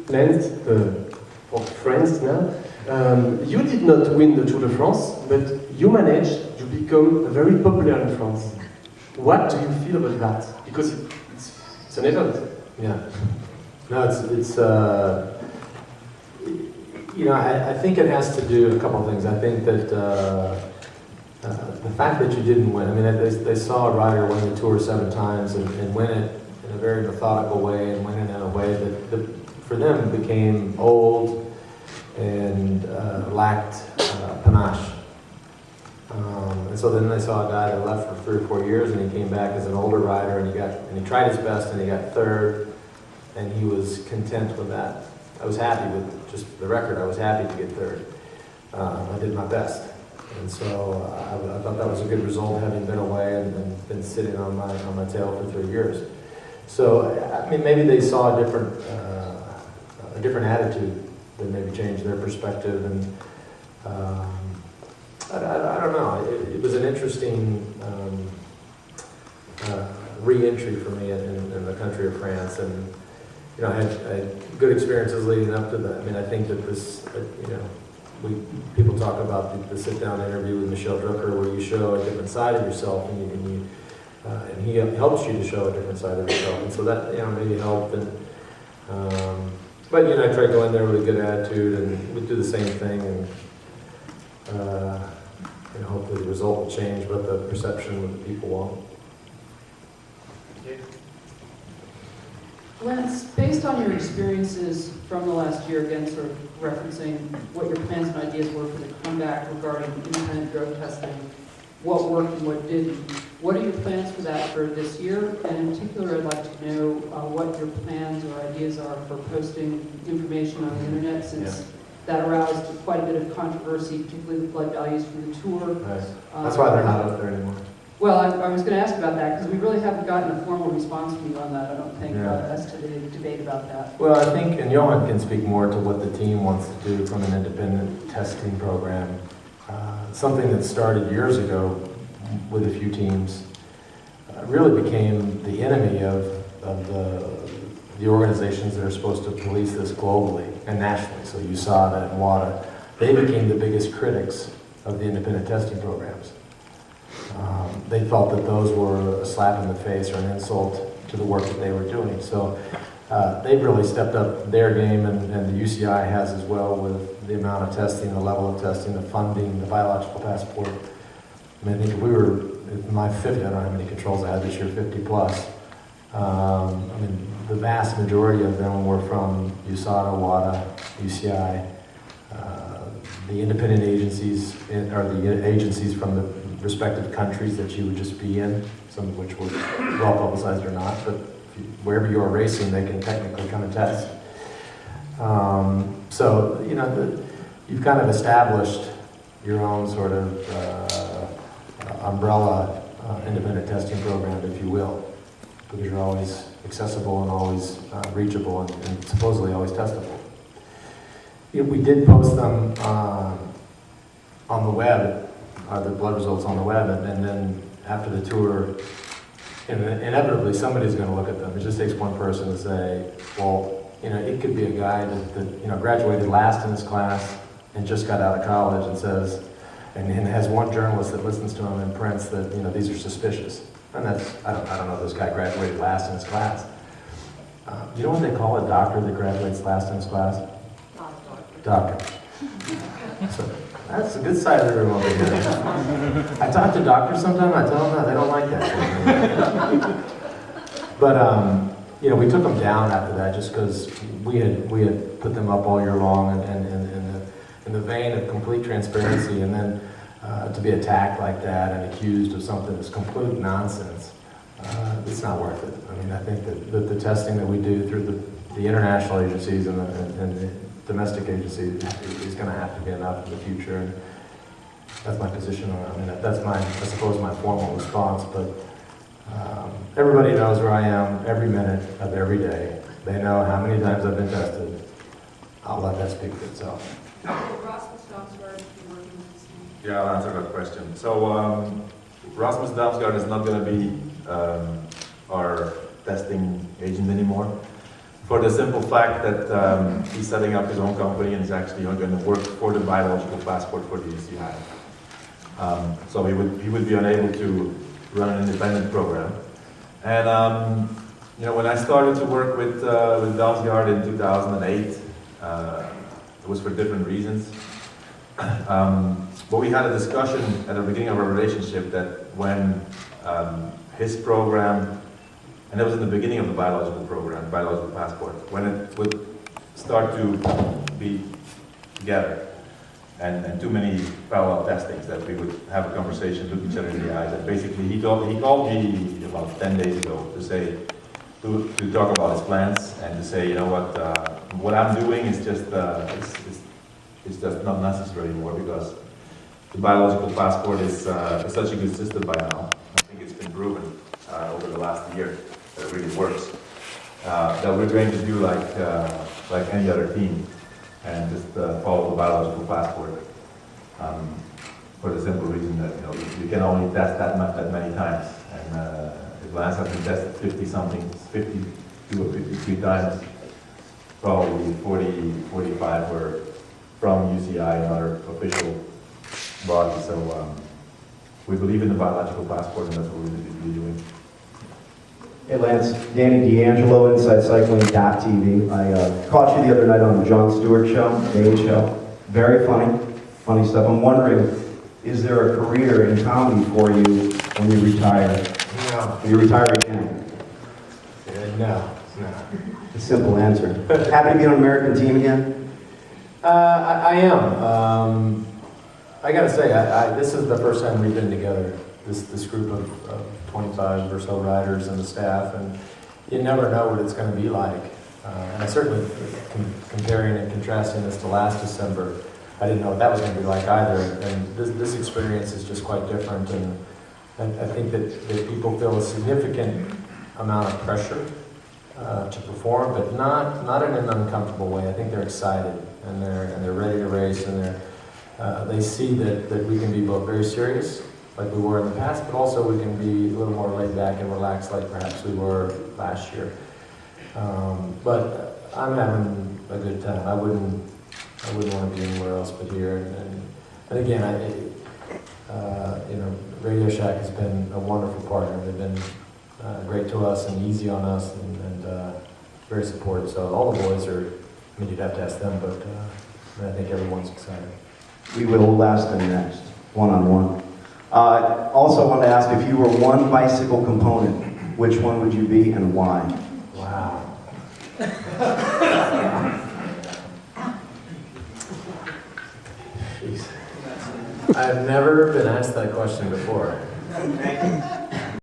Lens for France now. You did not win the Tour de France, but you managed to become very popular in France. What do you feel about that? Because it's an event. Yeah. No, it's you know, I think it has to do with a couple of things. I think that the fact that you didn't win, I mean, they saw a rider win the Tour 7 times and win it in a very methodical way and win it in a way that for them became old and lacked panache. And so then they saw a guy that left for 3 or 4 years, and he came back as an older rider, and he tried his best, and he got 3rd, and he was content with that. I was happy with just the record. I was happy to get 3rd. I did my best, and so I thought that was a good result, having been away and been sitting on my tail for 3 years. So I mean, maybe they saw a different attitude that maybe changed their perspective, and I don't know. It was an interesting re-entry for me in the country of France, and you know, I had good experiences leading up to that. I mean, I think that this, you know, people talk about the sit-down interview with Michel Drucker, where you show a different side of yourself, and he helps you to show a different side of yourself, and so that, you know, maybe helped. And but you know, I tried going there with a good attitude, and we'd do the same thing, and you know, hopefully the result will change, but the perception with the people won't. Lance, based on your experiences from the last year, again, sort of referencing what your plans and ideas were for the comeback regarding independent drug testing, what worked and what didn't, what are your plans for that for this year? And in particular, I'd like to know what your plans or ideas are for posting information on the internet, since that aroused quite a bit of controversy, particularly the blood values from the Tour. Nice. That's why they're not up there anymore. Well, I was going to ask about that, because we really haven't gotten a formal response from you on that, I don't think, as to the debate about that. Well, I think, and Johan can speak more to what the team wants to do from an independent testing program. Something that started years ago with a few teams really became the enemy of the organizations that are supposed to police this globally and nationally. So you saw that in WADA. They became the biggest critics of the independent testing programs. They felt that those were a slap in the face or an insult to the work that they were doing. So they've really stepped up their game, and the UCI has as well, with the amount of testing, the level of testing, the funding, the biological passport. I mean, I think we were, my 50, I don't know how many controls I had this year, 50 plus. I mean, the vast majority of them were from USADA, WADA, UCI, the independent agencies, or the agencies from the respective countries that you would just be in, some of which were well publicized or not, but wherever you're racing, they can technically come and test. So, you know, you've kind of established your own sort of umbrella independent testing program, if you will, because you're always accessible and always reachable and supposedly always testable. We did post them on the web, the blood results on the web, and then after the tour, inevitably somebody's going to look at them. It just takes one person to say, well, you know, it could be a guy that you know, graduated last in his class and just got out of college and says, and has one journalist that listens to him and prints that, you know, these are suspicious. And that's, I don't know if this guy graduated last in his class. You know what they call a doctor that graduates last in his class? Doctor. So that's a good side of the room over here. I talk to doctors sometimes, I tell them that, they don't like that. But, you know, we took them down after that just because we had put them up all year long and in the vein of complete transparency, and then to be attacked like that and accused of something that's complete nonsense, it's not worth it. I mean, I think that the testing that we do through the international agencies and the domestic agencies is going to have to be enough in the future. And that's my position on it. I mean, that's I suppose, my formal response, but everybody knows where I am every minute of every day. They know how many times I've been tested. I'll let that speak for itself. Yeah, I'll answer that question. So Rasmus Damsgaard is not going to be our testing agent anymore. for the simple fact that he's setting up his own company and he's actually going to work for the biological passport for the UCI. So he would be unable to run an independent program. And when I started to work with Dalsgaard in 2008, it was for different reasons. But we had a discussion at the beginning of our relationship that when his program, and it was in the beginning of the biological program, biological passport, when it would start to be together, and too many parallel testings, that we would have a conversation, look each other in the eyes, and basically he called me about 10 days ago to say, to talk about his plans, and to say, you know what I'm doing is just, it's just not necessary anymore, because the biological passport is such a good system by now. I think it's been proven over the last year that it really works. That we're going to do like any other team, and just follow the biological passport, for the simple reason that you can only test that many times, and if Lance has been tested 52 or 53 times, probably 40, 45 were from UCI and other official bodies. So we believe in the biological passport, and that's what we're going to be doing. Hey Lance, Danny D'Angelo, InsideCycling.tv. I caught you the other night on the Jon Stewart show, main show. Very funny stuff. I'm wondering, is there a career in comedy for you when you retire? No. When you retire again? No. A simple answer. Happy to be on an American team again? I am. I gotta say, this is the first time we've been together, this group of 25 or so riders and the staff, and you never know what it's going to be like. And I certainly, comparing and contrasting this to last December, I didn't know what that was going to be like either. And this experience is just quite different, and I think that people feel a significant amount of pressure to perform, but not in an uncomfortable way. I think they're excited, and they're ready to race, and they see that we can be both very serious, like we were in the past, but also we can be a little more laid back and relaxed, like perhaps we were last year. But I'm having a good time. I wouldn't want to be anywhere else but here. And again, RadioShack has been a wonderful partner. They've been great to us and easy on us, and very supportive. So all the boys are. I mean, you'd have to ask them, but I think everyone's excited. We will ask them next, one-on-one. Also, I wanted to ask, if you were one bicycle component, which one would you be and why? Wow. Jeez. I've never been asked that question before.